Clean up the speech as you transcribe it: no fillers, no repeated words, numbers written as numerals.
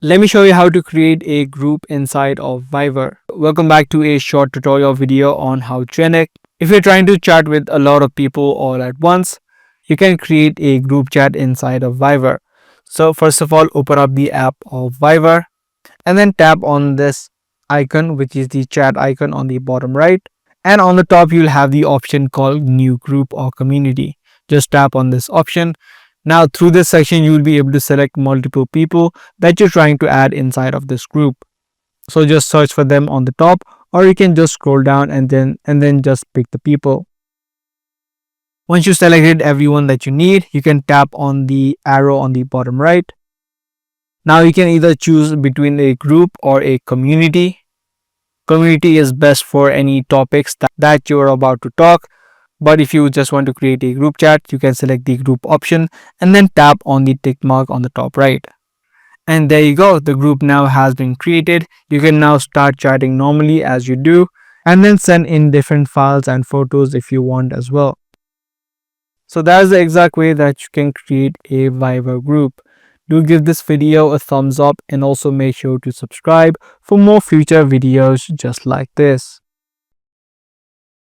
Let me show you how to create a group inside of Viber. Welcome back to a short tutorial video on how to connect. If you're trying to chat with a lot of people all at once, you can create a group chat inside of Viber. So first of all, open up the app of Viber and then tap on this icon, which is the chat icon on the bottom right. And on the top, you'll have the option called new group or community. Just tap on this option. Now through this section, you will be able to select multiple people that you're trying to add inside of this group. So just search for them on the top, or you can just scroll down and then just pick the people. Once you selected everyone that you need, you can tap on the arrow on the bottom right. Now you can either choose between a group or a community. Community is best for any topics that you're about to talk. But if you just want to create a group chat, you can select the group option and then tap on the tick mark on the top right. And there you go, the group now has been created. You can now start chatting normally as you do and then send in different files and photos if you want as well. So that's the exact way that you can create a Viber group. Do give this video a thumbs up and also make sure to subscribe for more future videos just like this.